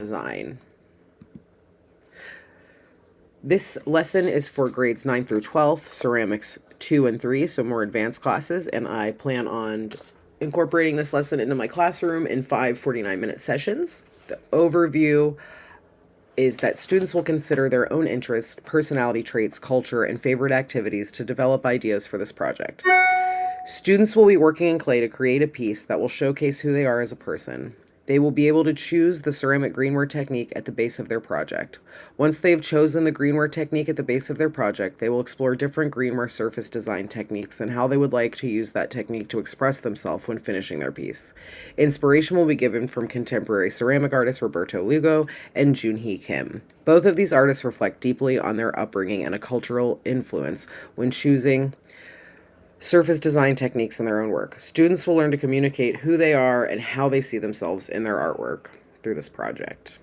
design. This lesson is for grades 9 through 12, ceramics 2 and 3, so more advanced classes, and I plan on incorporating this lesson into my classroom in 5 49-minute sessions. The overview is that students will consider their own interests, personality traits, culture, and favorite activities to develop ideas for this project. Students will be working in clay to create a piece that will showcase who they are as a person. They will be able to choose the ceramic greenware technique at the base of their project. Once they've chosen the greenware technique at the base of their project, they will explore different greenware surface design techniques and how they would like to use that technique to express themselves when finishing their piece. Inspiration will be given from contemporary ceramic artist Roberto Lugo and Junhee Kim. Both of these artists reflect deeply on their upbringing and a cultural influence when choosing surface design techniques in their own work. Students will learn to communicate who they are and how they see themselves in their artwork through this project.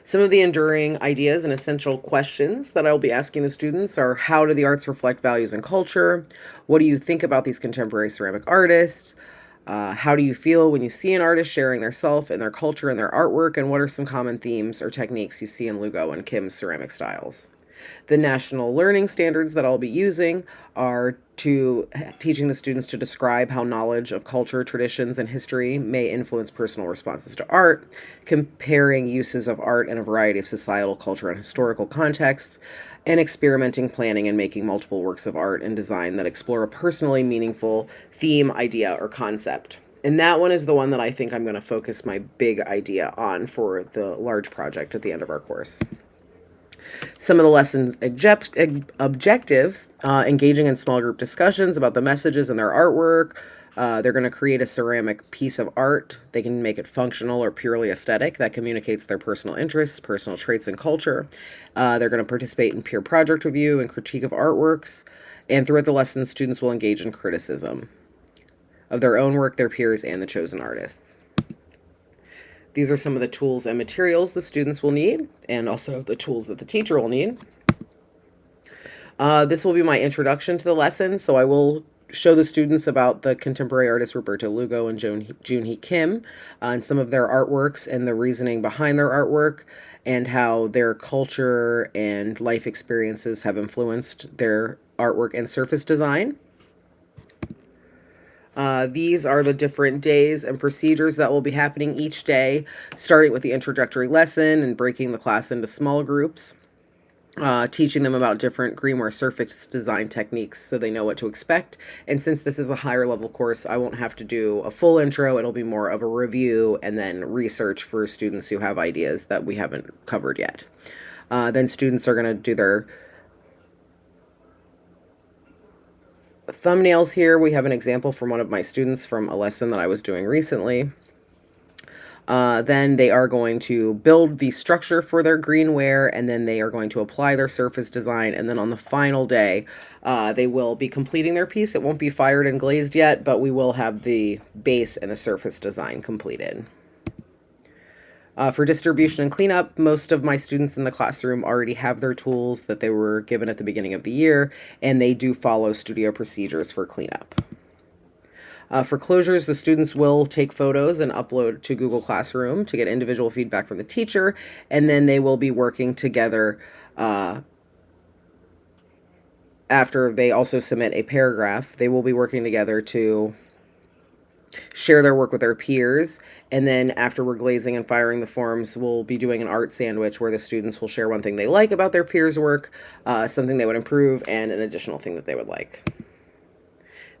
Some of the enduring ideas and essential questions that I'll be asking the students are: how do the arts reflect values and culture? What do you think about these contemporary ceramic artists? How do you feel when you see an artist sharing their self and their culture and their artwork? And what are some common themes or techniques you see in Lugo and Kim's ceramic styles? The national learning standards that I'll be using are teaching the students to describe how knowledge of culture, traditions, and history may influence personal responses to art, comparing uses of art in a variety of societal, culture, and historical contexts, and experimenting, planning, and making multiple works of art and design that explore a personally meaningful theme, idea, or concept. And that one is the one that I think I'm going to focus my big idea on for the large project at the end of our course. Some of the lesson's objectives: engaging in small group discussions about the messages in their artwork. They're going to create a ceramic piece of art. They can make it functional or purely aesthetic that communicates their personal interests, personal traits, and culture. They're going to participate in peer project review and critique of artworks. And throughout the lesson, students will engage in criticism of their own work, their peers, and the chosen artists. These are some of the tools and materials the students will need, and also the tools that the teacher will need. This will be my introduction to the lesson, so I will show the students about the contemporary artists Roberto Lugo and Junhee Kim, and some of their artworks and the reasoning behind their artwork, and how their culture and life experiences have influenced their artwork and surface design. These are the different days and procedures that will be happening each day, starting with the introductory lesson and breaking the class into small groups, teaching them about different greenware surface design techniques so they know what to expect. And since this is a higher level course, I won't have to do a full intro. It'll be more of a review and then research for students who have ideas that we haven't covered yet. Then students are going to do their thumbnails here. We have an example from one of my students from a lesson that I was doing recently. Then they are going to build the structure for their greenware, and then they are going to apply their surface design. And then on the final day, they will be completing their piece. It won't be fired and glazed yet, but we will have the base and the surface design completed. For distribution and cleanup, most of my students in the classroom already have their tools that they were given at the beginning of the year, and they do follow studio procedures for cleanup. For closures, the students will take photos and upload to Google Classroom to get individual feedback from the teacher, and then they will be working together after they also submit a paragraph. They will be working together to share their work with their peers, and then after we're glazing and firing the forms, we'll be doing an art sandwich where the students will share one thing they like about their peers' work, something they would improve, and an additional thing that they would like.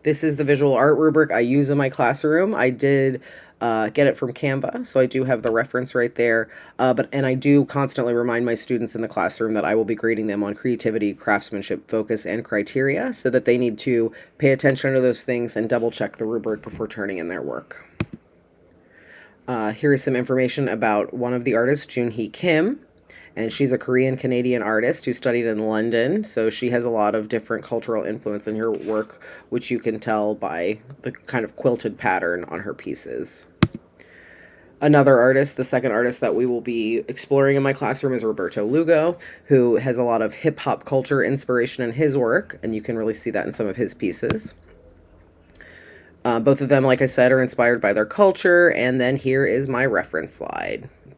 This is the visual art rubric I use in my classroom. I did get it from Canva, so I do have the reference right there. And I do constantly remind my students in the classroom that I will be grading them on creativity, craftsmanship, focus, and criteria, so that they need to pay attention to those things and double check the rubric before turning in their work. Here is some information about one of the artists, Junhee Kim. And she's a Korean-Canadian artist who studied in London, so she has a lot of different cultural influence in her work, which you can tell by the kind of quilted pattern on her pieces. Another artist, the second artist that we will be exploring in my classroom, is Roberto Lugo, who has a lot of hip-hop culture inspiration in his work, and you can really see that in some of his pieces. Both of them, like I said, are inspired by their culture, and then here is my reference slide.